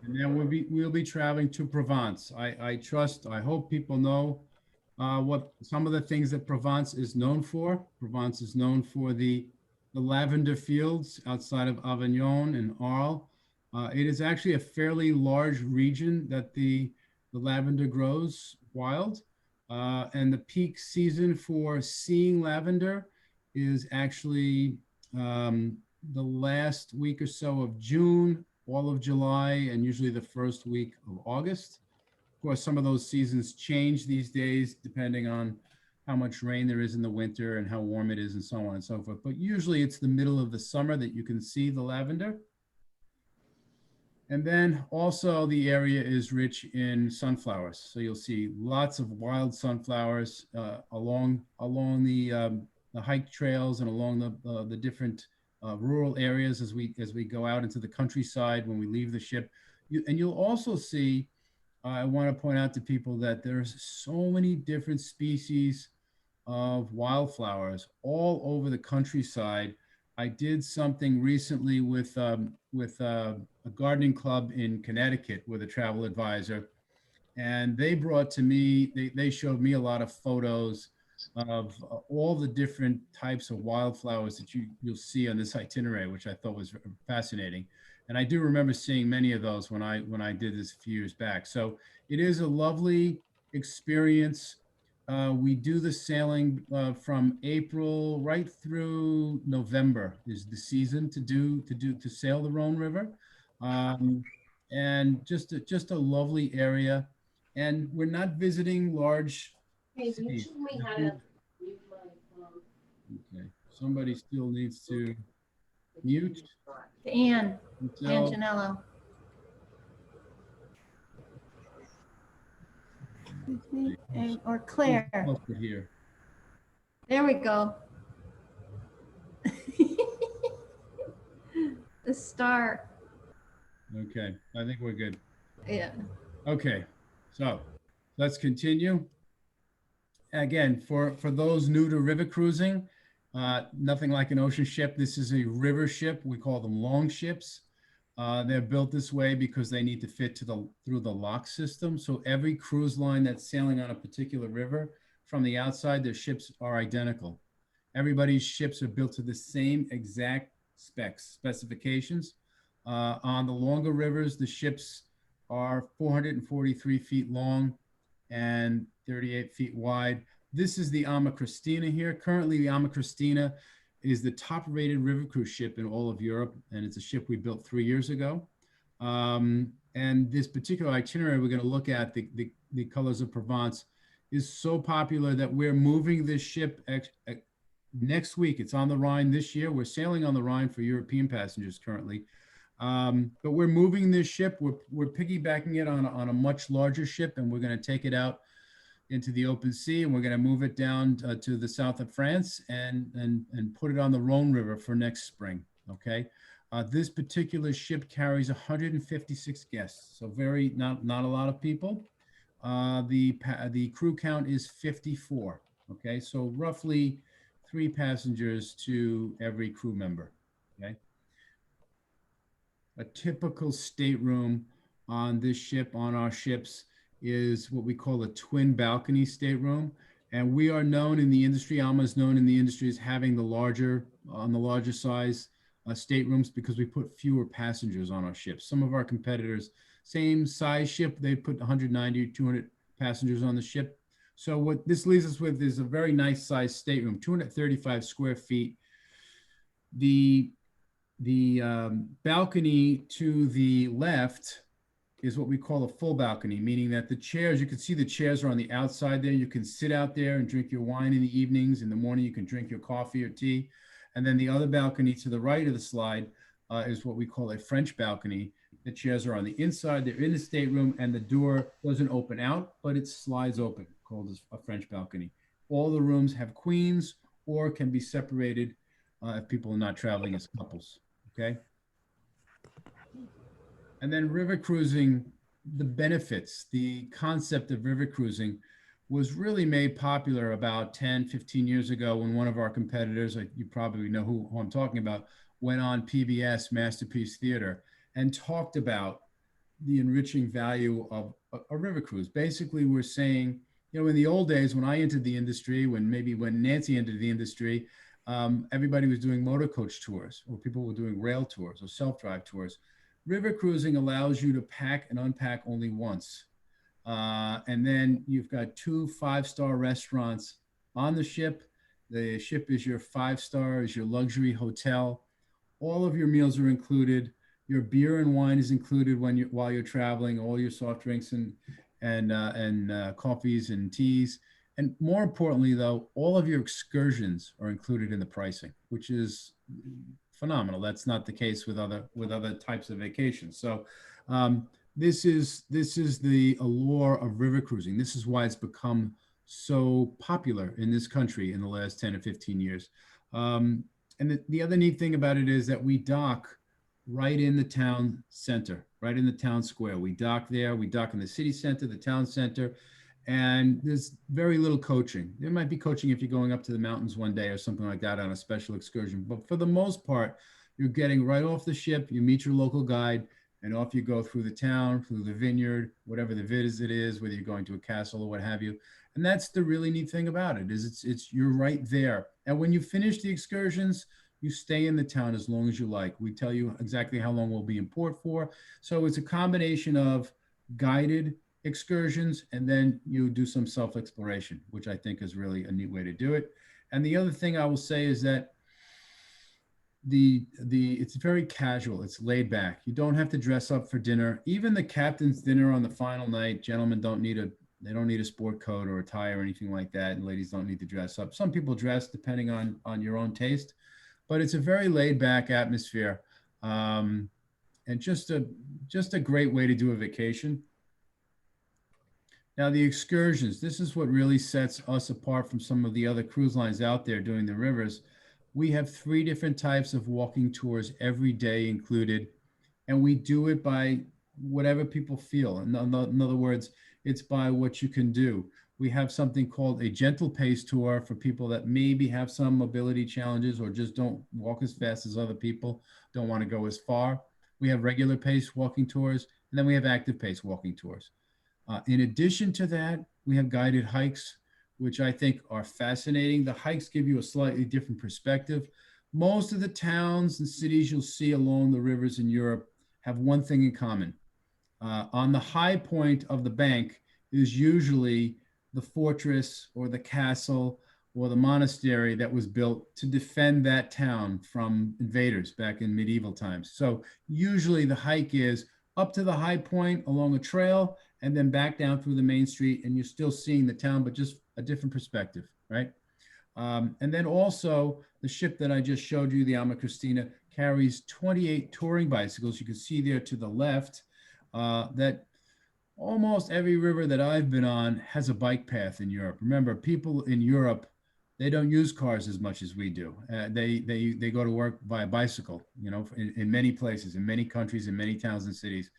And then we'll be traveling to Provence. I hope people know what some of the things that Provence is known for. Provence is known for the lavender fields outside of Avignon and Arles. It is actually a fairly large region that the lavender grows wild. And the peak season for seeing lavender is actually the last week or so of June, all of July, and usually the first week of August. Of course, some of those seasons change these days depending on how much rain there is in the winter and how warm it is and so on and so forth. But usually it's the middle of the summer that you can see the lavender. And then also the area is rich in sunflowers. So you'll see lots of wild sunflowers along the hike trails and along the different rural areas as we go out into the countryside when we leave the ship. And you'll also see, I want to point out to people that there's so many different species of wildflowers all over the countryside. I did something recently with a gardening club in Connecticut with a travel advisor, and they brought to me, they showed me a lot of photos of all the different types of wildflowers that you'll see on this itinerary, which I thought was fascinating. And I do remember seeing many of those when I did this a few years back. So it is a lovely experience. We do the sailing from April right through November is the season to sail the Rhone River, um, and just a lovely area. And we're not visiting large cities. Okay, somebody still needs to mute. Ann Until Janello. Or Claire. here. There we go. The star. Okay, I think we're good. Yeah. Okay, so let's continue. Again, for those new to river cruising, nothing like an ocean ship. This is a river ship. We call them long ships. They're built this way because they need to fit through the lock system. So every cruise line that's sailing on a particular river, from the outside, their ships are identical. Everybody's ships are built to the same exact specifications. On the longer rivers, the ships are 443 feet long and 38 feet wide. This is the Ama Christina here. Currently, the Ama Christina is the top rated river cruise ship in all of Europe, and it's a ship we built 3 years ago. And this particular itinerary we're going to look at, the Colors of Provence, is so popular that we're moving this ship next week. It's on the Rhine this year. We're sailing on the Rhine for European passengers currently. But we're moving this ship. We're piggybacking it on a much larger ship, and we're going to take it out into the open sea, and we're going to move it down to the south of France and put it on the Rhone River for next spring. Okay, this particular ship carries 156 guests, so not a lot of people. The crew count is 54. Okay, so roughly 3 passengers to every crew member. Okay. A typical stateroom on this ship, on our ships, is what we call a twin balcony stateroom. And we are known in the industry, Alma is known in the industry as having the larger size staterooms because we put fewer passengers on our ships. Some of our competitors, same size ship, they put 190 or 200 passengers on the ship. So what this leaves us with is a very nice size stateroom, 235 square feet. The balcony to the left is what we call a full balcony, meaning that the chairs, you can see the chairs are on the outside there. You can sit out there and drink your wine in the evenings. In the morning, you can drink your coffee or tea. And then the other balcony to the right of the slide is what we call a French balcony. The chairs are on the inside. They're in the stateroom, and the door doesn't open out, but it slides open, called a French balcony. All the rooms have queens or can be separated if people are not traveling as couples. Okay. And then river cruising, the benefits, the concept of river cruising was really made popular about 10, 15 years ago when one of our competitors, you probably know who I'm talking about, went on PBS, Masterpiece Theater, and talked about the enriching value of a river cruise. Basically, we're saying, in the old days when I entered the industry, when Nancy entered the industry, everybody was doing motor coach tours, or people were doing rail tours or self-drive tours. River cruising allows you to pack and unpack only once. And then you've got 2 5-star restaurants on the ship. The ship is your 5-star, is your luxury hotel. All of your meals are included. Your beer and wine is included while you're traveling. All your soft drinks and coffees and teas. And more importantly, though, all of your excursions are included in the pricing, which is phenomenal. That's not the case with other types of vacations. So this is the allure of river cruising. This is why it's become so popular in this country in the last 10 or 15 years. And the other neat thing about it is that we dock right in the town center, right in the town square. We dock there. We dock in the city center, the town center, and there's very little coaching. There might be coaching if you're going up to the mountains one day or something like that on a special excursion. But for the most part, you're getting right off the ship. You meet your local guide, and off you go through the town, through the vineyard, whatever the visit is, whether you're going to a castle or what have you. And that's the really neat thing about it, is it's you're right there. And when you finish the excursions, you stay in the town as long as you like. We tell you exactly how long we'll be in port for. So it's a combination of guided excursions, and then you do some self-exploration, which I think is really a neat way to do it. And the other thing I will say is that it's very casual. It's laid back. You don't have to dress up for dinner. Even the captain's dinner on the final night, gentlemen don't need a sport coat or a tie or anything like that, and ladies don't need to dress up. Some people dress depending on your own taste, but it's a very laid back atmosphere, and just a great way to do a vacation. Now, the excursions, this is what really sets us apart from some of the other cruise lines out there doing the rivers. We have 3 different types of walking tours every day included, and we do it by whatever people feel. In other words, it's by what you can do. We have something called a gentle pace tour for people that maybe have some mobility challenges or just don't walk as fast as other people, don't want to go as far. We have regular pace walking tours, and then we have active pace walking tours. In addition to that, we have guided hikes, which I think are fascinating. The hikes give you a slightly different perspective. Most of the towns and cities you'll see along the rivers in Europe have one thing in common. On the high point of the bank is usually the fortress or the castle or the monastery that was built to defend that town from invaders back in medieval times. So usually the hike is up to the high point along a trail and then back down through the main street, and you're still seeing the town, but just a different perspective, right? And then also the ship that I just showed you, the Alma Christina, carries 28 touring bicycles. You can see there to the left that almost every river that I've been on has a bike path in Europe. Remember, people in Europe, they don't use cars as much as we do. They go to work by a bicycle, in many places, in many countries, in many towns and cities.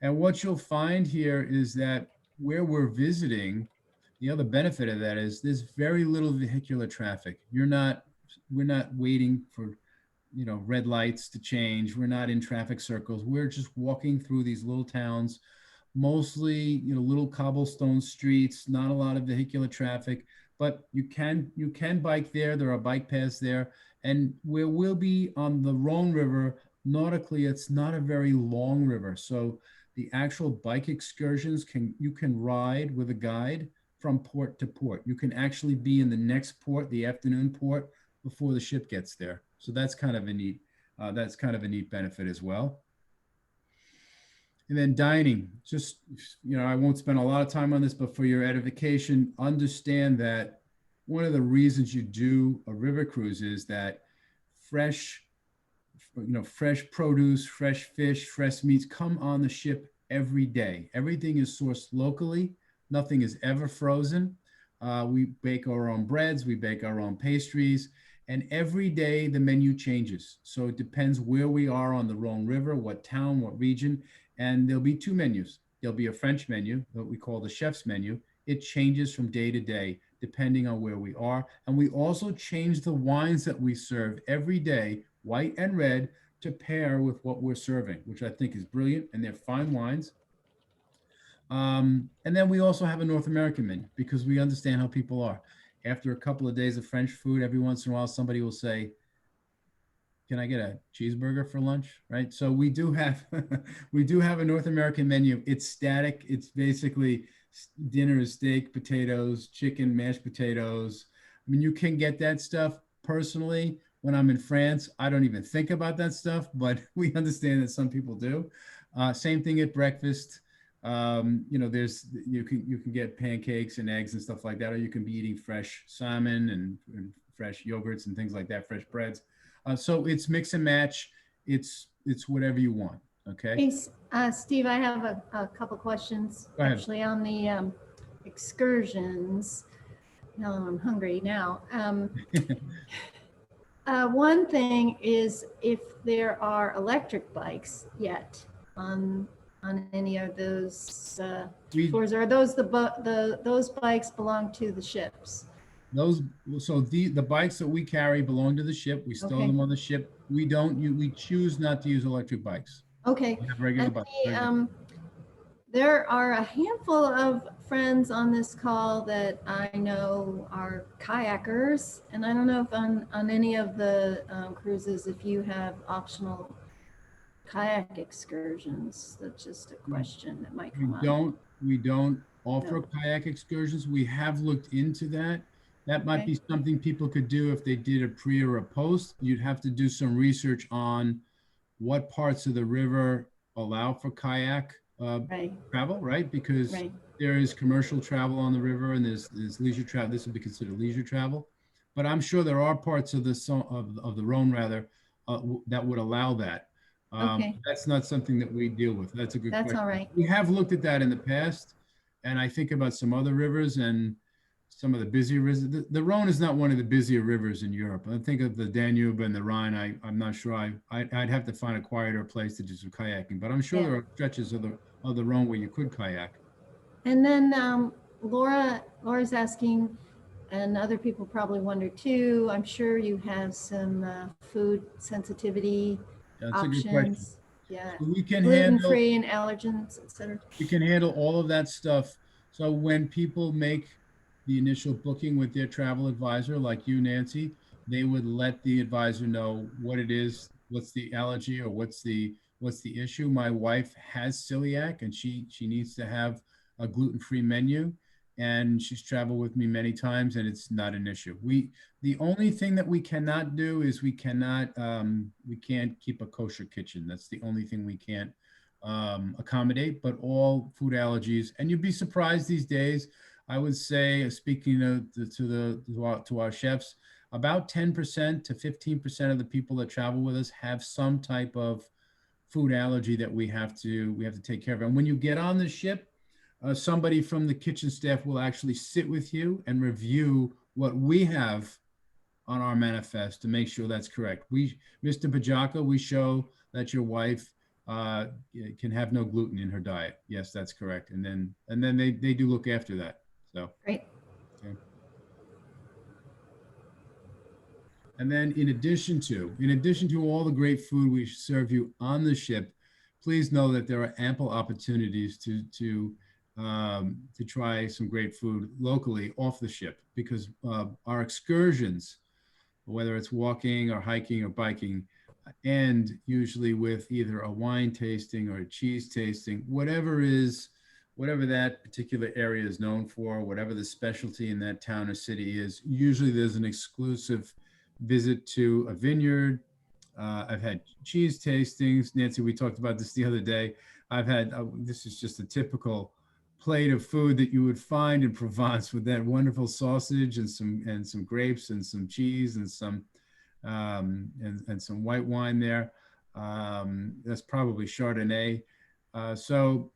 And what you'll find here is that where we're visiting, the other benefit of that is there's very little vehicular traffic. We're not waiting for, red lights to change. We're not in traffic circles. We're just walking through these little towns, mostly, little cobblestone streets, not a lot of vehicular traffic, but you can bike there. There are bike paths there. And where we'll be on the Rhone River, nautically, it's not a very long river. So the actual bike excursions you can ride with a guide from port to port. You can actually be in the next port, the afternoon port, before the ship gets there. So that's kind of a neat benefit as well. And then dining, just, I won't spend a lot of time on this, but for your edification, understand that one of the reasons you do a river cruise is that fresh produce, fresh fish, fresh meats come on the ship every day. Everything is sourced locally. Nothing is ever frozen. We bake our own breads. We bake our own pastries. And every day the menu changes. So it depends where we are on the Rhone River, what town, what region. And there'll be 2 menus. There'll be a French menu, what we call the chef's menu. It changes from day to day, depending on where we are. And we also change the wines that we serve every day, white and red, to pair with what we're serving, which I think is brilliant, and they're fine wines. And then we also have a North American menu because we understand how people are. After a couple of days of French food, every once in a while, somebody will say, "Can I get a cheeseburger for lunch?" Right? So we do have we do have a North American menu. It's static. It's basically dinner is steak, potatoes, chicken, mashed potatoes. I mean, you can get that stuff. Personally, when I'm in France, I don't even think about that stuff, but we understand that some people do. Same thing at breakfast. There's you can get pancakes and eggs and stuff like that, or you can be eating fresh salmon and fresh yogurts and things like that, fresh breads. So it's mix and match. It's whatever you want. Okay. Hey, Steve, I have a couple questions Go ahead. actually on the excursions. Now I'm hungry now. One thing is if there are electric bikes yet on any of those We tours, or are those those bikes belong to the ships? those so the bikes that we carry belong to the ship. We stow Okay. them on the ship. We don't we choose not to use electric bikes. Okay. We have regular And bikes. there are a handful of friends on this call that I know are kayakers, and I don't know if on any of the cruises, if you have optional kayak excursions. That's just a question that might We come up. don't offer No. kayak excursions. We have looked into that. That might Okay. be something people could do if they did a pre or a post. You'd have to do some research on what parts of the river allow for kayak Right, travel, right? Because right. there is commercial travel on the river and there's leisure travel. This would be considered leisure travel. But I'm sure there are parts of of the Rhone rather that would allow that. Okay, That's not something that we deal with. That's a good that's question. all right. We have looked at that in the past, and I think about some other rivers and some of the busy rivers. The Rhone is not one of the busier rivers in Europe. I think of the Danube and the Rhine. I'm not sure. I'd have to find a quieter place to do some kayaking, but I'm sure Yeah. there are stretches of the Rhone where you could kayak. And then Laura's asking, and other people probably wonder too, I'm sure you have some food sensitivity That's a good question. options. Yeah, So we can handle gluten-free and allergens, et cetera. we can handle all of that stuff. So when people make the initial booking with their travel advisor, like you, Nancy, they would let the advisor know what it is, what's the allergy, or what's the issue. My wife has celiac, and she needs to have a gluten-free menu, and she's traveled with me many times, and it's not an issue. The only thing that we cannot do is we can't keep a kosher kitchen. That's the only thing we can't accommodate, but all food allergies. And you'd be surprised these days. I would say, speaking to our chefs, about 10% to 15% of the people that travel with us have some type of food allergy that we have to take care of. And when you get on the ship, somebody from the kitchen staff will actually sit with you and review what we have on our manifest to make sure that's correct. Mr. Bajaka, we show that your wife uh, can have no gluten in her diet. Yes, that's correct. And then they do look after that. So, Great. okay. And then in addition to all the great food we serve you on the ship, please know that there are ample opportunities to try some great food locally off the ship because our excursions, whether it's walking or hiking or biking, end usually with either a wine tasting or a cheese tasting, whatever that particular area is known for, whatever the specialty in that town or city is. Usually there's an exclusive visit to a vineyard. I've had cheese tastings. Nancy, we talked about this the other day. This is just a typical plate of food that you would find in Provence with that wonderful sausage and some grapes and some cheese and some white wine there. That's probably Chardonnay. So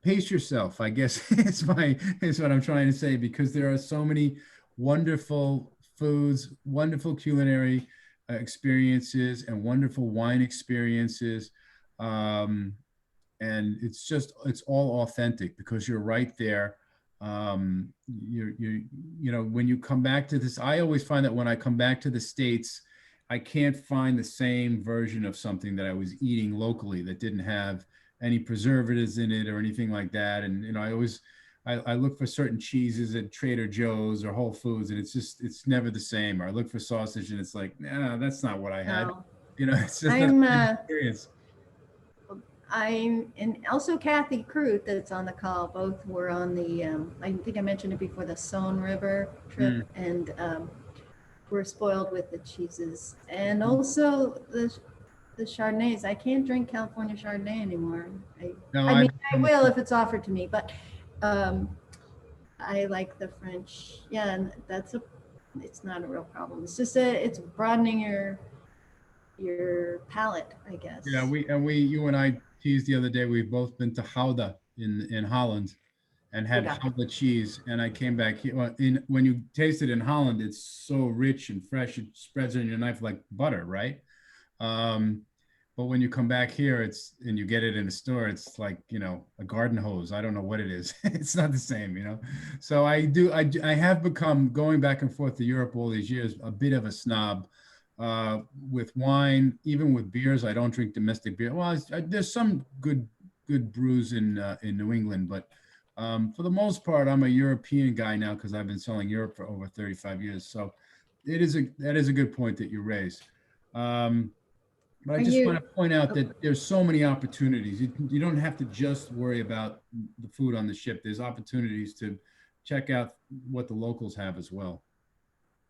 pace yourself, I guess is what I'm trying to say, because there are so many wonderful foods, wonderful culinary experiences, and wonderful wine experiences. And it's all authentic because you're right there. When you come back to this, I always find that when I come back to the States, I can't find the same version of something that I was eating locally that didn't have any preservatives in it or anything like that. And I always I look for certain cheeses at Trader Joe's or Whole Foods, and it's never the same. Or I look for sausage, and it's like, nah, that's not what I had. No, It's just not I'm the same experience. I'm and also Kathy Crute that's on the call. Both were on the I think I mentioned it before, the Saone River Mm. trip, and we're spoiled with the cheeses and also the Chardonnays. I can't drink California Chardonnay anymore. No, I mean, I've I will if it's offered to me, but um, I like the French. Yeah, and it's not a real problem. It's just it's broadening your palate, I yeah, guess. you and I teased the other day. We've both been to Gouda in Holland and had Gouda. Gouda cheese. And I came back here. Well, when you taste it in Holland, it's so rich and fresh. It spreads on your knife like butter, right? Um, but when you come back here, and you get it in a store, it's like, a garden hose. I don't know what it is. It's not the same. So I have become, going back and forth to Europe all these years, a bit of a snob with wine, even with beers. I don't drink domestic beer. Well, there's some good brews in New England, but for the most part, I'm a European guy now because I've been selling Europe for over 35 years. So that is a good point that you raised. But I Are just want you? to point out Oh, that there's so many opportunities. You don't have to just worry about the food on the ship. There's opportunities to check out what the locals have as well.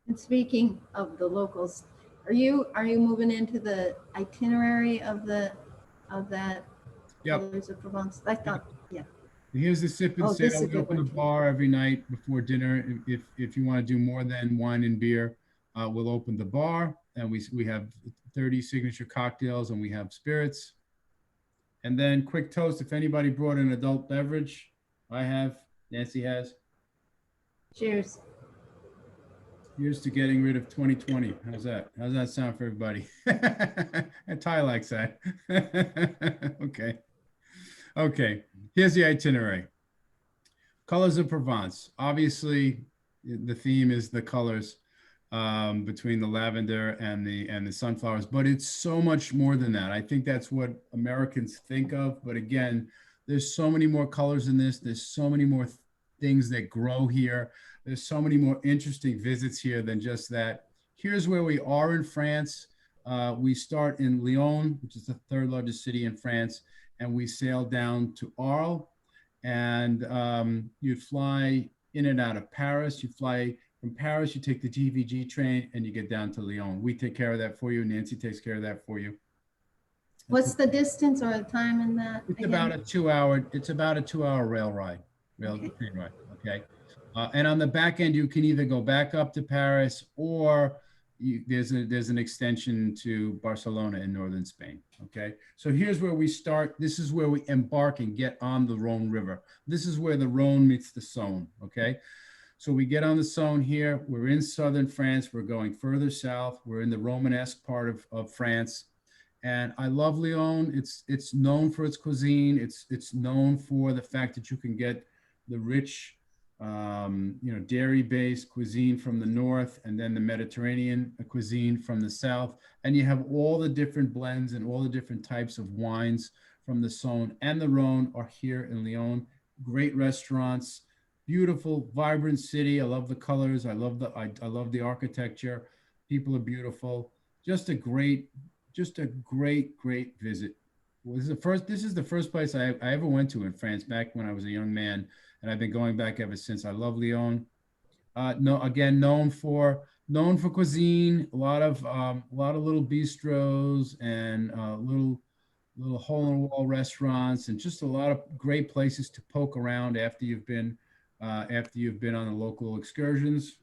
and speaking of the locals, are you moving into the itinerary of that Yep. Colors of Provence? I thought, yeah. Here's the sip and Oh, this is sail. a We good open one the too. bar every night before dinner. If you want to do more than wine and beer, we'll open the bar, and we have 30 signature cocktails, and we have spirits. And then quick toast. If anybody brought an adult beverage, I have. Nancy has. Cheers. Here's to getting rid of 2020. How's that? How's that sound for everybody? And Ty likes that. Okay. Okay. Here's the itinerary. Colors of Provence. Obviously, the theme is the colors between the lavender and the sunflowers, but it's so much more than that. I think that's what Americans think of. But again, there's so many more colors in this. There's so many more things that grow here. There's so many more interesting visits here than just that. Here's where we are in France. We start in Lyon, which is the third largest city in France, and we sail down to Arles, and you'd fly in and out of Paris. You fly from Paris, you take the TVG train, and you get down to Lyon. We take care of that for you. Nancy takes care of that for you. What's the distance or the time in that It's about again? a 2 hour. It's about a 2 hour rail Okay. train ride. Okay, and on the back end, you can either go back up to Paris, or there's an extension to Barcelona in northern Spain. Okay, so here's where we start. This is where we embark and get on the Rhone River. This is where the Rhone meets the Saône. Okay, so we get on the Saône here. We're in southern France. We're going further south. We're in the Romanesque part of France. And I love Lyon. It's known for its cuisine. It's known for the fact that you can get the rich, dairy-based cuisine from the north, and then the Mediterranean cuisine from the south. And you have all the different blends and all the different types of wines from the Saône and the Rhone are here in Lyon. Great restaurants, beautiful, vibrant city. I love the colors. I love the architecture. People are beautiful. Just a great great visit. This is the first place I ever went to in France back when I was a young man, and I've been going back ever since. I love Lyon. No, again, known for cuisine, a lot of little bistros and little hole in the wall restaurants, and just a lot of great places to poke around after you've been on the local excursions.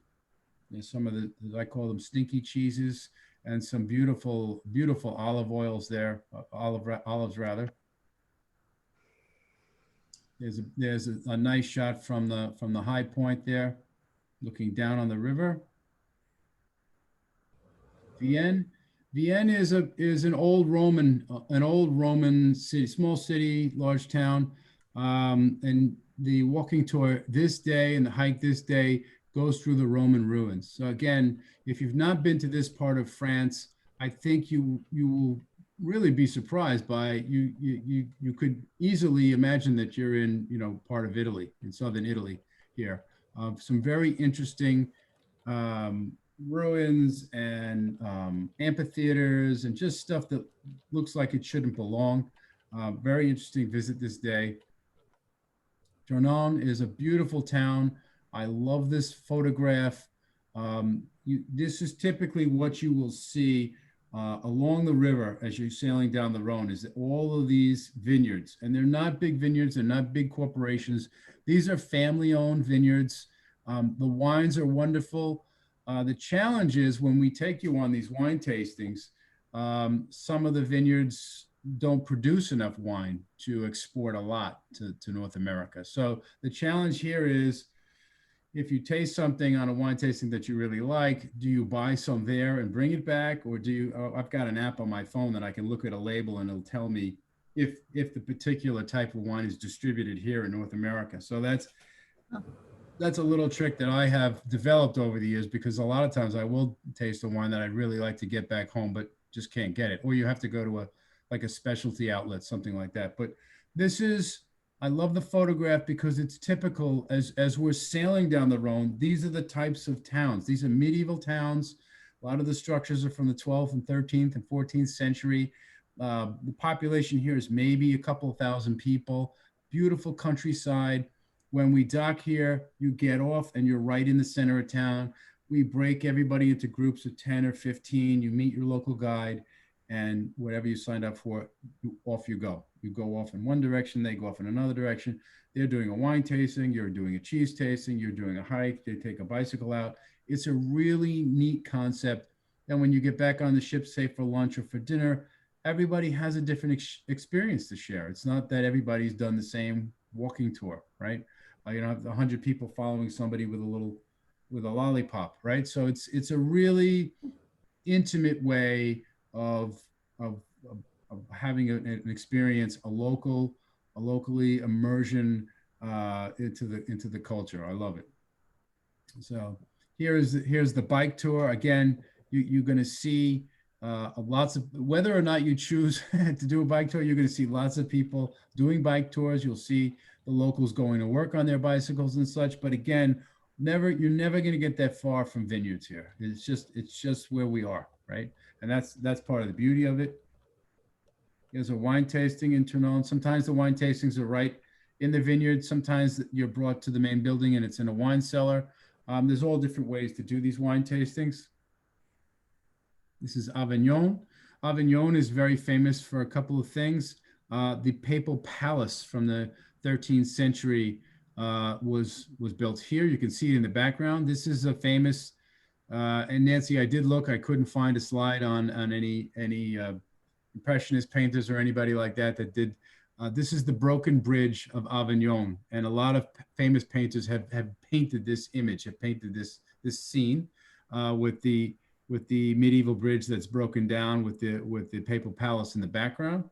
There's some of I call them stinky cheeses, and some beautiful olive oils there, olives rather. There's a nice shot from the high point there, looking down on the river. Vienne, Vienne is an old Roman city, small city, large town, and the walking tour this day and the hike this day goes through the Roman ruins. So again, if you've not been to this part of France, I think you will really be surprised by you could easily imagine that you're in, part of Italy, in southern Italy here. Some very interesting um, ruins and amphitheaters and just stuff that looks like it shouldn't belong. Very interesting visit this day. Dornan is a beautiful town. I love this photograph. This is typically what you will see along the river as you're sailing down the Rhone, is all of these vineyards. And they're not big vineyards, they're not big corporations. These are family-owned vineyards. The wines are wonderful. The challenge is when we take you on these wine tastings, some of the vineyards don't produce enough wine to export a lot to North America. So the challenge here is, if you taste something on a wine tasting that you really like, do you buy some there and bring it back? Or do you, I've got an app on my phone that I can look at a label and it'll tell me if the particular type of wine is distributed here in North America. So that's a little trick that I have developed over the years, because a lot of times I will taste a wine that I'd really like to get back home, but just can't get it. Or you have to go to a specialty outlet, something like that. But this is, I love the photograph because it's typical as we're sailing down the Rhone. These are the types of towns. These are medieval towns. A lot of the structures are from the 12th and 13th and 14th century. The population here is maybe a couple of thousand people. Beautiful countryside. When we dock here, you get off and you're right in the center of town. We break everybody into groups of 10 or 15. You meet your local guide, and whatever you signed up for, off you go. You go off in one direction, they go off in another direction. They're doing a wine tasting, you're doing a cheese tasting, you're doing a hike, they take a bicycle out. It's a really neat concept. And when you get back on the ship, say for lunch or for dinner, everybody has a different experience to share. It's not that everybody's done the same walking tour, right? You don't have 100 people following somebody with a lollipop, right? So it's a really intimate way of of, of having an experience, a locally immersion into the culture. I love it. So here's the bike tour again. You're going to see lots of, whether or not you choose to do a bike tour, you're going to see lots of people doing bike tours. You'll see the locals going to work on their bicycles and such. But again, you're never going to get that far from vineyards here. It's just where we are, right? And that's part of the beauty of it. There's a wine tasting in Tournon. Sometimes the wine tastings are right in the vineyard. Sometimes you're brought to the main building and it's in a wine cellar. There's all different ways to do these wine tastings. This is Avignon. Avignon is very famous for a couple of things. The Papal Palace from the 13th century was built here. You can see it in the background. This is a famous, and Nancy, I did look, I couldn't find a slide on any Impressionist painters or anybody like that did. This is the broken bridge of Avignon, and a lot of famous painters have painted this image, have painted this scene with the medieval bridge that's broken down with the Papal Palace in the background.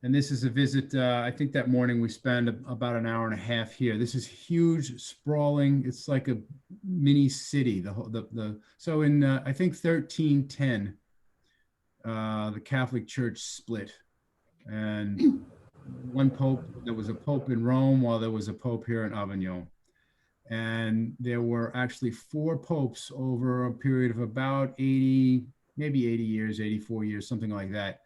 And this is a visit. I think that morning we spent about an hour and a half here. This is huge, sprawling. It's like a mini city. So in I think 1310. The Catholic Church split, and there was a pope in Rome while there was a pope here in Avignon. And there were actually 4 popes over a period of about 80, maybe 80 years, 84 years, something like that,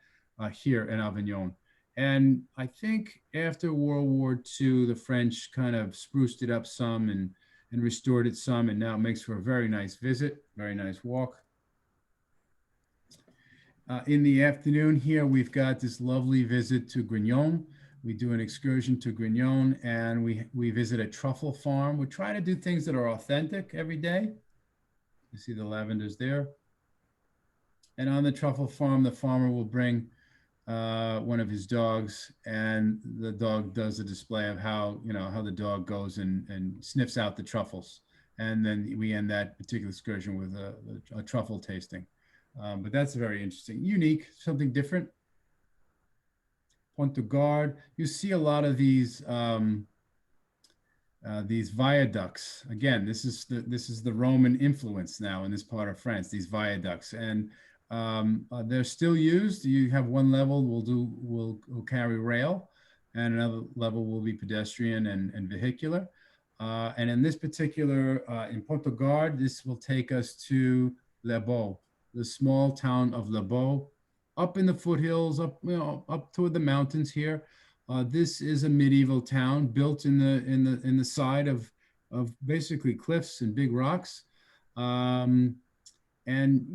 here in Avignon. And I think after World War II, the French kind of spruced it up some and restored it some, and now it makes for a very nice visit, very nice walk. In the afternoon here, we've got this lovely visit to Grignon. We do an excursion to Grignon, and we visit a truffle farm. We try to do things that are authentic every day. You see the lavenders there. And on the truffle farm, the farmer will bring one of his dogs, and the dog does a display of how the dog goes and sniffs out the truffles. And then we end that particular excursion with a truffle tasting. But that's very interesting, unique, something different. Pont de Garde. You see a lot of these these viaducts. Again, this is the Roman influence now in this part of France. These viaducts, and they're still used. You have one level will carry rail, and another level will be pedestrian and vehicular. And in this particular, in Pont-au-Gard, this will take us to Les Baux, the small town of Les Baux, up in the foothills, up toward the mountains here. This is a medieval town built in the side of basically cliffs and big rocks. And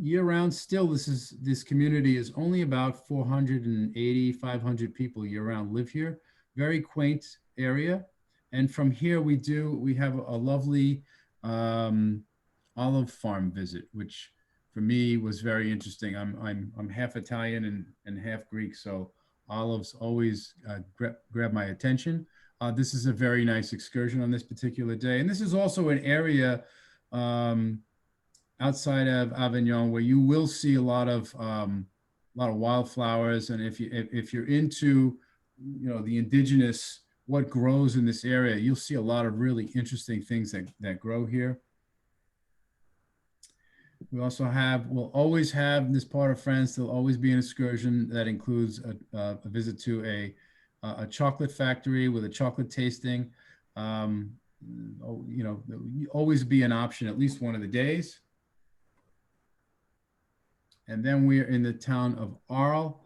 year round still, this community is only about 480, 500 people year round live here. Very quaint area. And from here we have a lovely olive farm visit, which for me was very interesting. I'm half Italian and half Greek, so olives always grab my attention. This is a very nice excursion on this particular day, and this is also an area outside of Avignon where you will see a lot of wildflowers, and if you're into the indigenous, what grows in this area, you'll see a lot of really interesting things that grow here. We'll always have in this part of France, there'll always be an excursion that includes a visit to a chocolate factory with a chocolate tasting. Always be an option at least one of the days. And then we're in the town of Arles.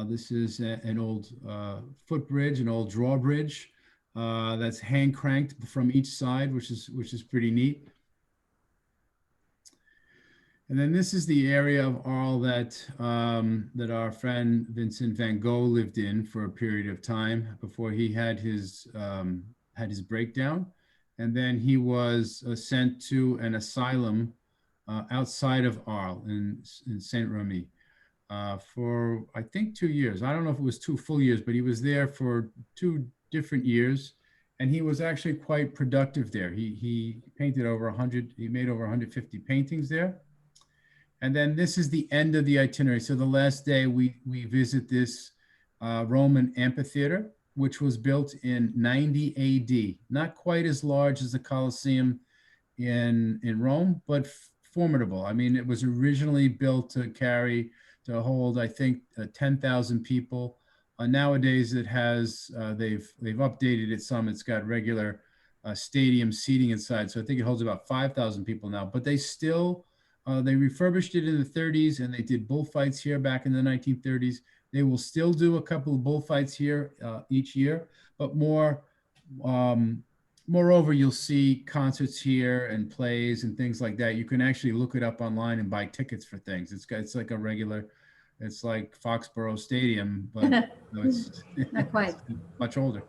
This is an old footbridge, an old drawbridge that's hand cranked from each side, which is pretty neat. And then this is the area of Arles that our friend Vincent van Gogh lived in for a period of time before he had his breakdown, and then he was sent to an asylum outside of Arles in Saint-Remy for I think 2 years. I don't know if it was 2 full years, but he was there for 2 different years, and he was actually quite productive there. He painted over 100. He made over 150 paintings there. And then this is the end of the itinerary. So the last day we visit this Roman amphitheater, which was built in 90 AD. Not quite as large as the Colosseum in Rome, but formidable. I mean, it was originally built to hold, I think, 10,000 people. Nowadays, it has they've updated it some. It's got regular stadium seating inside, so I think it holds about 5,000 people now. But they still they refurbished it in the 30s, and they did bullfights here back in the 1930s. They will still do a couple of bullfights here each year, but moreover, you'll see concerts here and plays and things like that. You can actually look it up online and buy tickets for things. It's like a regular, it's like Foxborough Stadium, but it's Not quite. much older.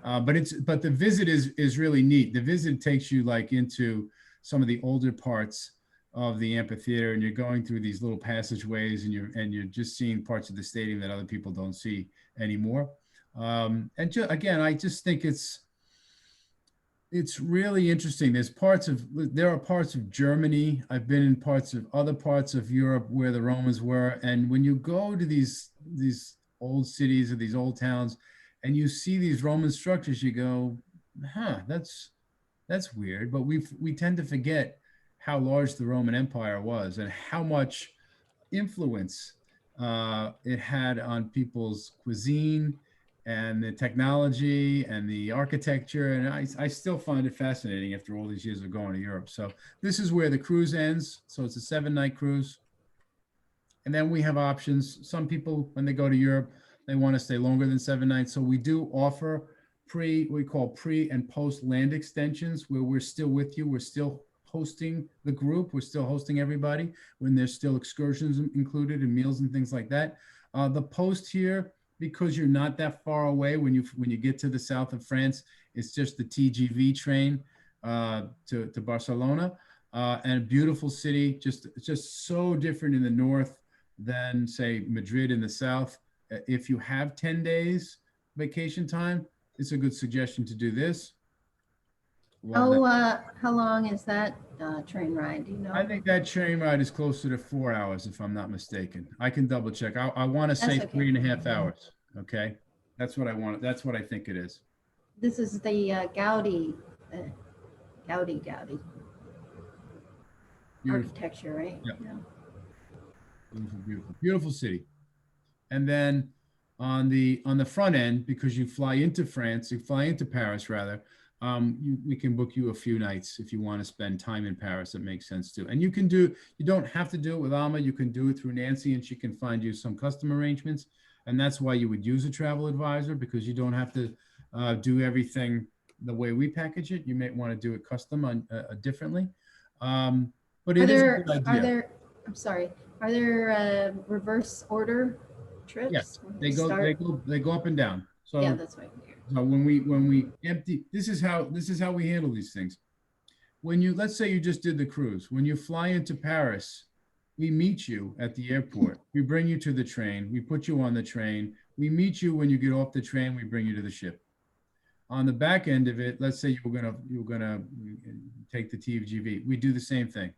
But the visit is really neat. The visit takes you like into some of the older parts of the amphitheater, and you're going through these little passageways, and you're just seeing parts of the stadium that other people don't see anymore. Again, I just think it's really interesting. There are parts of Germany. I've been in other parts of Europe where the Romans were, and when you go to these old cities or these old towns, and you see these Roman structures, you go, that's weird. But we tend to forget how large the Roman Empire was and how much influence it had on people's cuisine and the technology and the architecture. And I still find it fascinating after all these years of going to Europe. So this is where the cruise ends. So it's a 7-night cruise. And then we have options. Some people, when they go to Europe, they want to stay longer than 7 nights. So we do offer we call pre and post land extensions, where we're still with you. We're still hosting the group. We're still hosting everybody when there's still excursions included and meals and things like that. The post here, because you're not that far away when you get to the south of France, it's just the TGV train to Barcelona, and a beautiful city, just so different in the north than say Madrid in the south. If you have 10 days vacation time, it's a good suggestion to do this. How long is that train ride? Do you know? I think that train ride is closer to 4 hours, if I'm not mistaken. I can double check. I want to say okay. 3.5 hours. Okay, that's what I want. That's what I think it is. This is the Gaudi Gaudi Beautiful, architecture, right? yeah, beautiful city. And then on the front end, because you fly into France, you fly into Paris rather, we can book you a few nights if you want to spend time in Paris. That makes sense too. And you don't have to do it with Alma. You can do it through Nancy, and she can find you some custom arrangements. And that's why you would use a travel advisor, because you don't have to do everything the way we package it. You may want to do it custom on differently. But it is a good idea. I'm sorry, are there reverse order trips? Yes, they go up and down. So Yeah, that's right. so when we empty, this is how we handle these things. When let's say you just did the cruise, when you fly into Paris, we meet you at the airport. We bring you to the train. We put you on the train. We meet you when you get off the train. We bring you to the ship. On the back end of it, let's say you were gonna take the TGV. We do the same thing.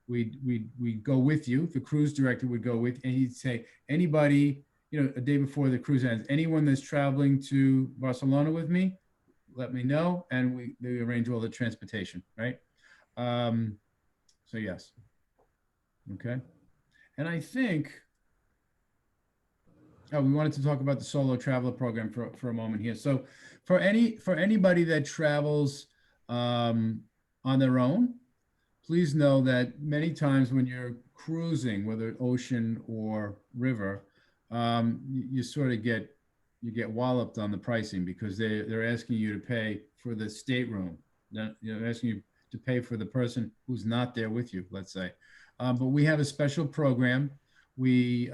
We go with you. The cruise director would go with, and he'd say, anybody, a day before the cruise ends, anyone that's traveling to Barcelona with me, let me know, and they arrange all the transportation, right? So yes, okay. And I think, we wanted to talk about the solo traveler program for a moment here. So for anybody that travels on their own, please know that many times when you're cruising, whether ocean or river, you sort of get walloped on the pricing, because they're asking you to pay for the stateroom. They're asking you to pay for the person who's not there with you, let's say. But we have a special program. We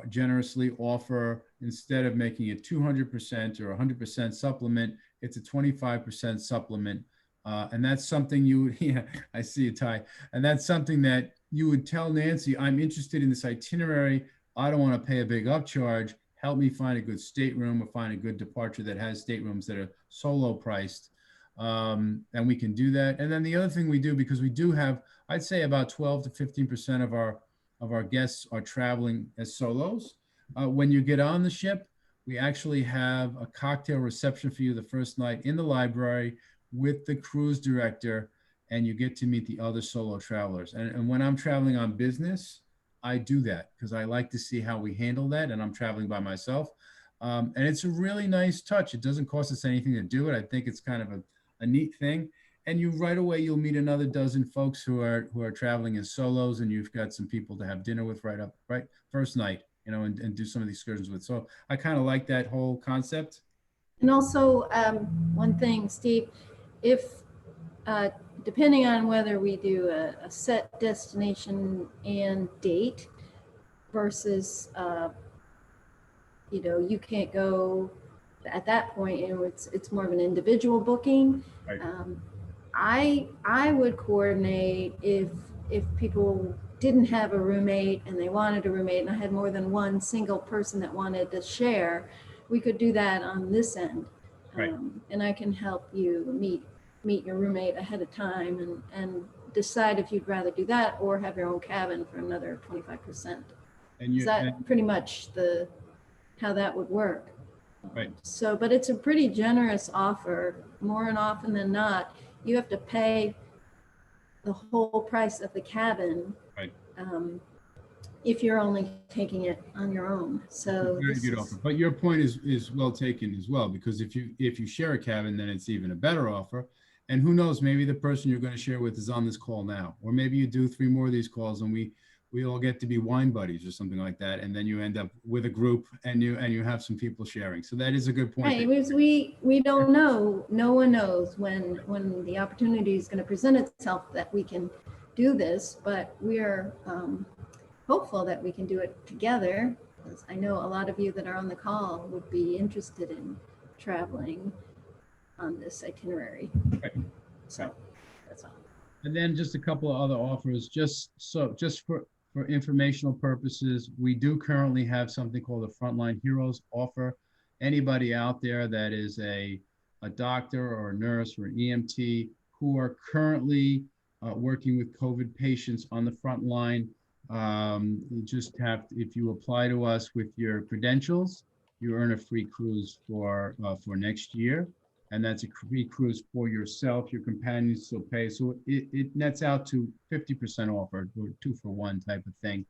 generously offer, instead of making it 200% or 100% supplement, it's a 25% supplement. And that's something you would, yeah, I see it, Ty. And that's something that you would tell Nancy, I'm interested in this itinerary. I don't want to pay a big upcharge. Help me find a good stateroom, or find a good departure that has staterooms that are solo priced. And we can do that. And then the other thing we do, because we do have, I'd say about 12 to 15% of our guests are traveling as solos. When you get on the ship, we actually have a cocktail reception for you the first night in the library with the cruise director, and you get to meet the other solo travelers. And when I'm traveling on business, I do that because I like to see how we handle that, and I'm traveling by myself. And it's a really nice touch. It doesn't cost us anything to do it. I think it's kind of a neat thing. And right away, you'll meet another dozen folks who are traveling as solos, and you've got some people to have dinner with right first night, and do some of these excursions with. So I kind of like that whole concept. And also, one thing, Steve, if depending on whether we do a set destination and date versus, you can't go at that point, it's more of an individual booking. Right. I would coordinate if people didn't have a roommate and they wanted a roommate, and I had more than one single person that wanted to share, we could do that on this end. Right. And I can help you meet your roommate ahead of time and decide if you'd rather do that or have your own cabin for another 25%. Is that pretty much how that would work? Right. So, but it's a pretty generous offer. More and often than not, you have to pay the whole price of the cabin. Right. If you're only taking it on your own. So very good offer. But your point is well taken as well, because if you share a cabin, then it's even a better offer. And who knows, maybe the person you're going to share with is on this call now, or maybe you do 3 more of these calls and we all get to be wine buddies or something like that, and then you end up with a group and you have some people sharing. So that is a good point. Right, because we don't know. No one knows when the opportunity is going to present itself that we can do this, but we are hopeful that we can do it together, because I know a lot of you that are on the call would be interested in traveling on this itinerary. Right. So that's all. And then just a couple of other offers, just for informational purposes, we do currently have something called the Frontline Heroes offer. Anybody out there that is a doctor or a nurse or an EMT who are currently working with COVID patients on the front line, you just have to, if you apply to us with your credentials, you earn a free cruise for next year. and that's a free cruise for yourself. Your companions still pay, so it nets out to 50% off or 2 for 1 type of thing.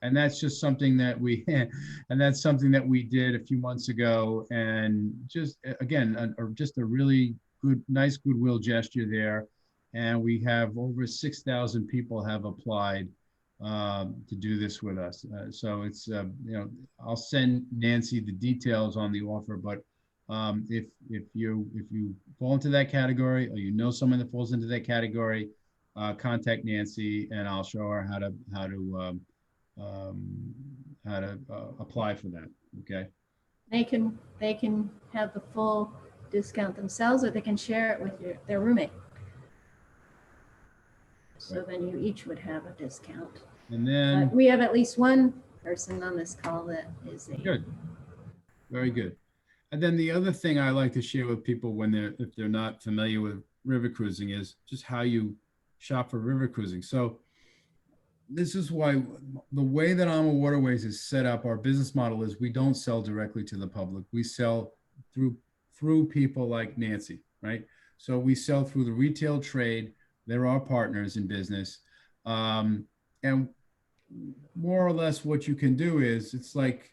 And that's just something that we and that's something that we did a few months ago, and just again just a really good, nice goodwill gesture there. And we have over 6,000 people have applied to do this with us. So it's I'll send Nancy the details on the offer, but if you fall into that category, or you know someone that falls into that category, contact Nancy and I'll show her how to apply for that. Okay. They can have the full discount themselves, or they can share it with their roommate. So Right. then you each would have a discount. And then, But we have at least one person on this call that is a. good, very good. And then the other thing I like to share with people if they're not familiar with river cruising is just how you shop for river cruising. So this is why the way that AMA Waterways is set up, our business model is we don't sell directly to the public. We sell through people like Nancy, right? So we sell through the retail trade. They're our partners in business. And more or less what you can do is, it's like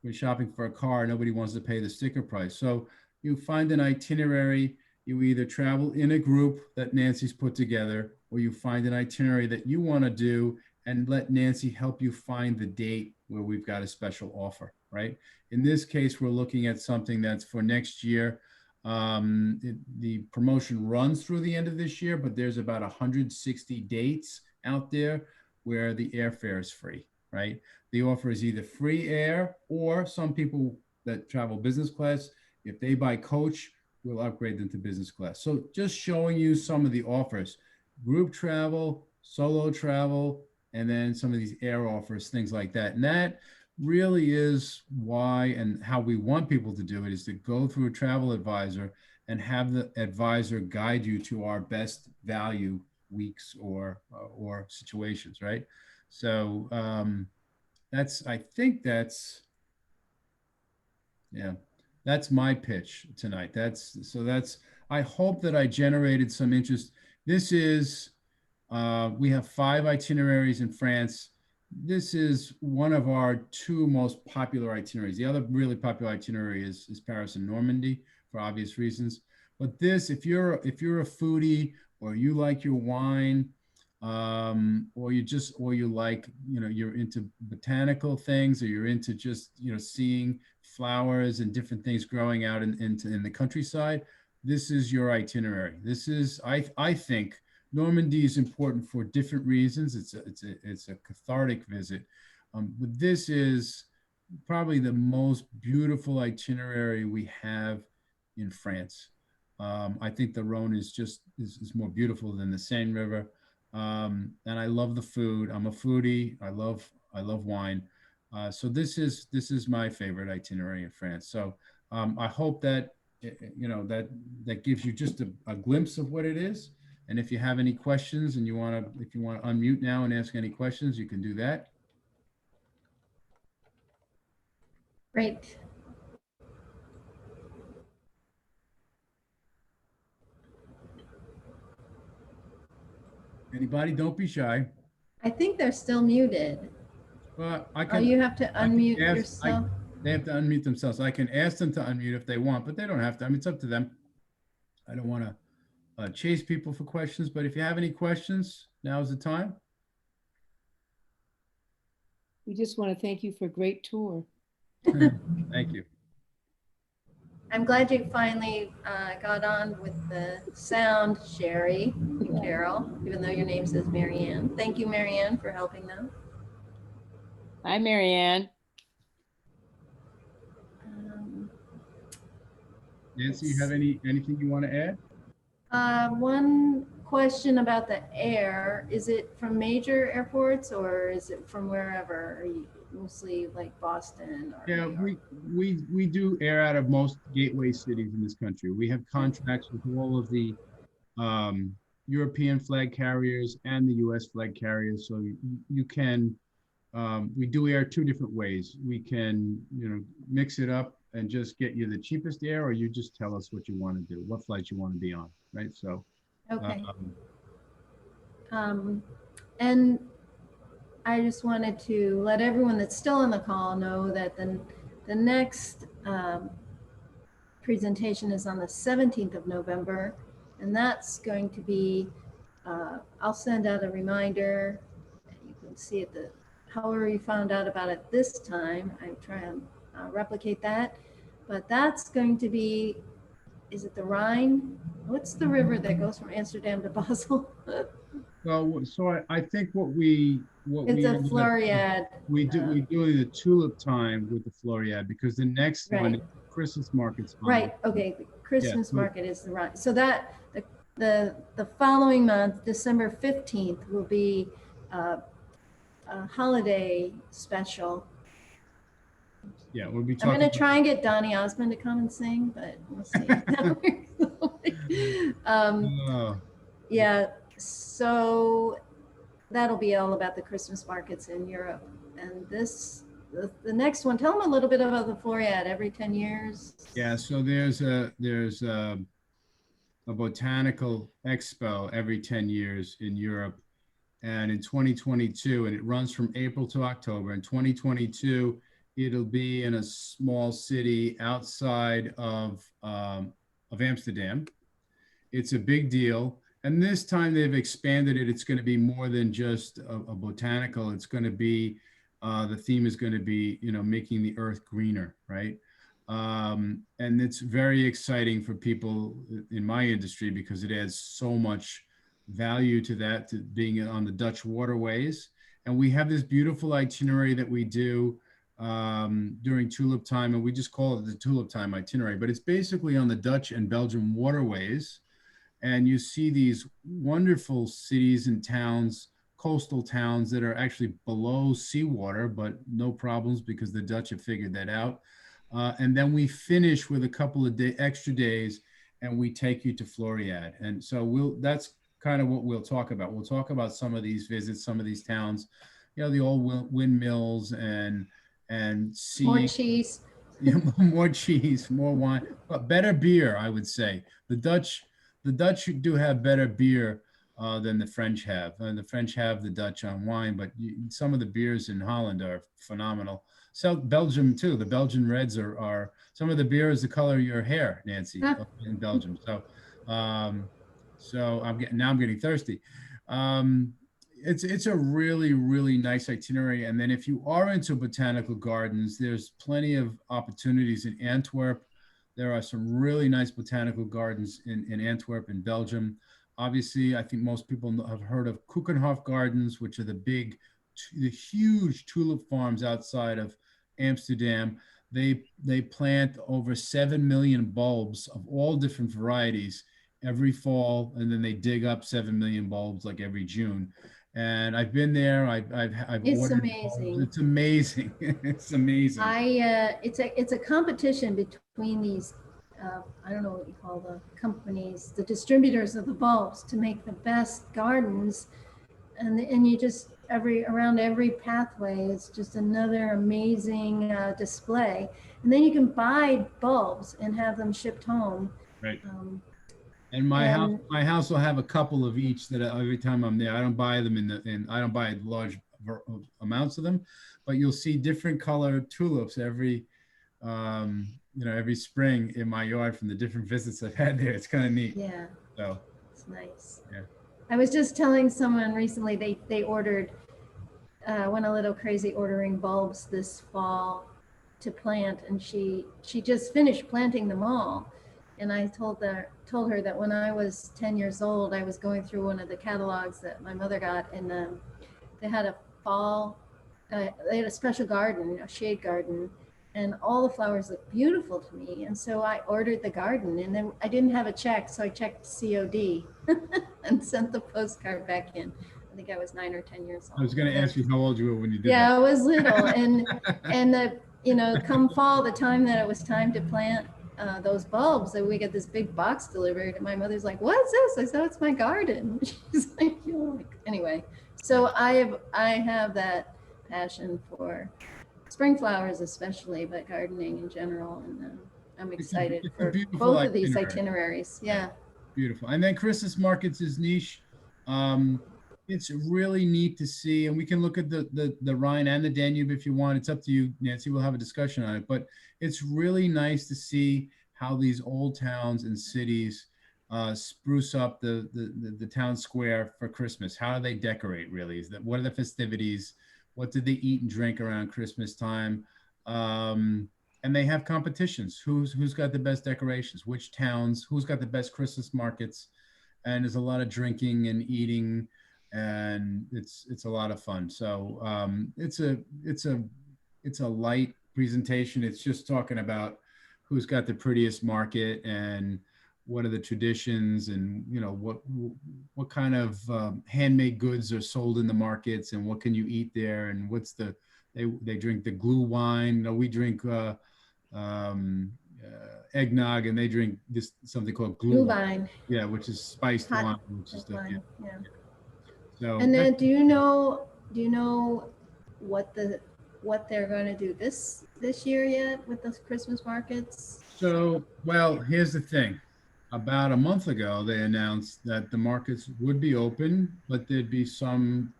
when shopping for a car, nobody wants to pay the sticker price. So you find an itinerary, you either travel in a group that Nancy's put together, or you find an itinerary that you want to do and let Nancy help you find the date where we've got a special offer, right? In this case, we're looking at something that's for next year. The promotion runs through the end of this year, but there's about 160 dates out there where the airfare is free, right? The offer is either free air, or some people that travel business class, if they buy coach, we'll upgrade them to business class. So just showing you some of the offers: group travel, solo travel, and then some of these air offers, things like that. And that really is why and how we want people to do it, is to go through a travel advisor and have the advisor guide you to our best value weeks or situations, right? So I think that's, yeah, that's my pitch tonight. I hope that I generated some interest. This is, we have 5 itineraries in France. This is one of our 2 most popular itineraries. The other really popular itinerary is Paris and Normandy, for obvious reasons. But this, if you're a foodie, or you like your wine, or you like, you're into botanical things, or you're into just, seeing flowers and different things growing out in the countryside, this is your itinerary. This is, I think, Normandy is important for different reasons. It's a cathartic visit, but this is probably the most beautiful itinerary we have in France. I think the Rhone is more beautiful than the Seine River, and I love the food. I'm a foodie. I love wine. So this is my favorite itinerary in France. So I hope that that gives you just a glimpse of what it is. And if you have any questions, and if you want to unmute now and ask any questions, you can do that. Great. Anybody, don't be shy. I think they're still muted. Well, Oh, you have to unmute ask, yourself. they have to unmute themselves. I can ask them to unmute if they want, but they don't have to. I mean, it's up to them. I don't want to chase people for questions, but if you have any questions, now's the time. We just want to thank you for a great tour. Thank you. I'm glad you finally got on with the sound, Sherry and Carol, even though your name says Marianne. Thank you, Marianne, for helping them. Hi, Marianne. Nancy, you have anything you want to add? One question about the air. Is it from major airports, or is it from wherever? Are you mostly like Boston? Or Yeah, we do air out of most gateway cities in this country. We have contracts with all of the European flag carriers and the U.S. flag carriers. So you can, we do air 2 different ways. We can, mix it up and just get you the cheapest air, or you just tell us what you want to do, what flight you want to be on, right? So, Okay. um, Um, and I just wanted to let everyone that's still on the call know that the next presentation is on the 17th of November, and that's going to be, I'll send out a reminder. You can see it, however you found out about it this time. I try and replicate that. But that's going to be, is it the Rhine? What's the river that goes from Amsterdam to Basel? so I think what It's we a ended up Floriad. we doing the tulip time with the Floriad, because the next one Right. Christmas market's on. Right, okay, the Christmas so- market is the right, so that, the following month, December 15th, will be a holiday special. Yeah, we'll be I'm talking. gonna try and get Donny Osmond to come and sing, but we'll see. Oh, Yeah, so that'll be all about the Christmas markets in Europe. And the next one, tell them a little bit about the Floriad every 10 years. yeah. So there's a botanical expo every 10 years in Europe. And in 2022, and it runs from April to October. In 2022, it'll be in a small city outside of Amsterdam. It's a big deal. And this time they've expanded it. It's going to be more than just a botanical. It's going to be, the theme is going to be, making the earth greener, right? And it's very exciting for people in my industry because it adds so much value to that, to being on the Dutch waterways. And we have this beautiful itinerary that we do during tulip time, and we just call it the tulip time itinerary, but it's basically on the Dutch and Belgian waterways. And you see these wonderful cities and towns, coastal towns that are actually below seawater, but no problems because the Dutch have figured that out. And then we finish with a couple of extra days, and we take you to Floriad. And so that's kind of what we'll talk about. We'll talk about some of these visits, some of these towns, the old windmills and More sea, cheese. more cheese, more wine, but better beer, I would say. The Dutch do have better beer than the French have. And the French have the Dutch on wine, but some of the beers in Holland are phenomenal. So Belgium too. The Belgian reds are some of the beer is the color of your hair, Nancy, in Belgium. So I'm getting thirsty. It's a really, really nice itinerary. And then if you are into botanical gardens, there's plenty of opportunities in Antwerp. There are some really nice botanical gardens in Antwerp, in Belgium. Obviously, I think most people have heard of Keukenhof Gardens, which are the huge tulip farms outside of Amsterdam. They plant over 7 million bulbs of all different varieties every fall, and then they dig up 7 million bulbs like every June. And I've been there. I've It's ordered amazing. bulbs. It's amazing. It's amazing. It's a competition between these, I don't know what you call the companies, the distributors of the bulbs, to make the best gardens. And you just, around every pathway is just another amazing display. And then you can buy bulbs and have them shipped home. Right. And my and- house will have a couple of each that every time I'm there. I don't buy them I don't buy large amounts of them, but you'll see different colored tulips every spring in my yard from the different visits I've had there. It's kind of neat. Yeah. So It's nice. yeah. I was just telling someone recently they ordered, went a little crazy ordering bulbs this fall to plant, and she just finished planting them all. And I told her that when I was 10 years old, I was going through one of the catalogs that my mother got, and they had they had a special garden, a shade garden, and all the flowers looked beautiful to me. And so I ordered the garden, and then I didn't have a check, so I checked COD and sent the postcard back in. I think I was 9 or 10 years old. I was going to ask you how old you were when you did Yeah, that. I was little, and come fall, the time that it was time to plant those bulbs, that we get this big box delivered, and my mother's like, "What's this?" I said, "Oh, it's my garden." She's like, anyway. So I have that passion for spring flowers especially, but gardening in general. And I'm excited it's a for beautiful both of these itinerary. itineraries. Yeah. Beautiful. And then Christmas markets is niche. It's really neat to see, and we can look at the Rhine and the Danube if you want. It's up to you, Nancy. We'll have a discussion on it, but it's really nice to see how these old towns and cities spruce up the town square for Christmas. How do they decorate? Really, is that what are the festivities? What do they eat and drink around Christmas time? And they have competitions. Who's got the best decorations? Which towns? Who's got the best Christmas markets? And there's a lot of drinking and eating, and it's a lot of fun. So it's a light presentation. It's just talking about who's got the prettiest market and what are the traditions, and what kind of handmade goods are sold in the markets, and what can you eat there, and what's they drink the glue wine. We drink eggnog, and they drink this something called glue wine. Glühwein. Yeah, which is spiced Hot wine, which is wine, yeah. yeah. So And then do you know what they're going to do this year yet with those Christmas markets? well, here's the thing. About a month ago, they announced that the markets would be open, but there'd be some,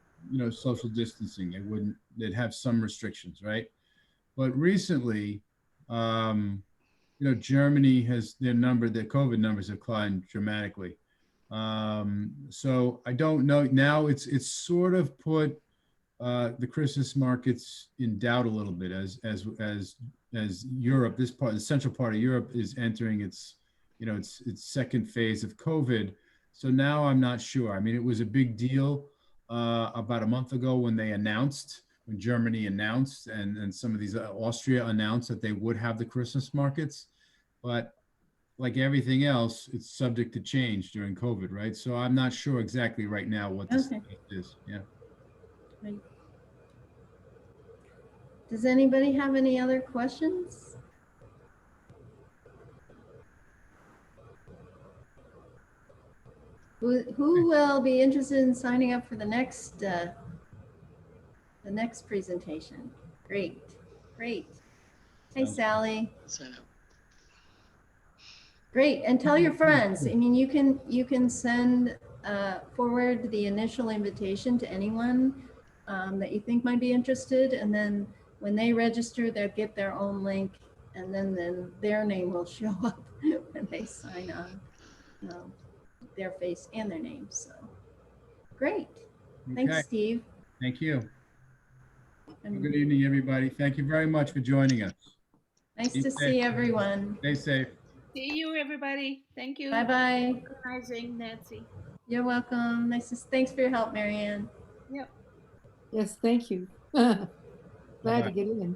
social distancing. They'd have some restrictions, right? But recently, Germany has their COVID numbers have climbed dramatically. So I don't know. Now it's sort of put the Christmas markets in doubt a little bit as Europe, the central part of Europe is entering its second phase of COVID. So now I'm not sure. I mean, it was a big deal about a month ago when Germany announced, and some of these Austria announced that they would have the Christmas markets, but like everything else, it's subject to change during COVID, right? So I'm not sure exactly right now what this is. Yeah. Right. Does anybody have any other questions? Who will be interested in signing up for the next presentation? Great. Hey, Sally. Great, and tell your friends. I mean, you can send forward the initial invitation to anyone that you think might be interested, and then when they register, they'll get their own link, and then their name will show up when they sign on, their face and their name. So great. Thanks, Okay. Steve. Thank you. Good evening, everybody. Thank you very much for joining us. Nice to see everyone. Stay safe. See you, everybody. Thank you. Bye-bye. Organizing, Nancy. You're welcome. Thanks for your help, Marianne. Yep. Yes, thank you. Glad Bye-bye. to get in.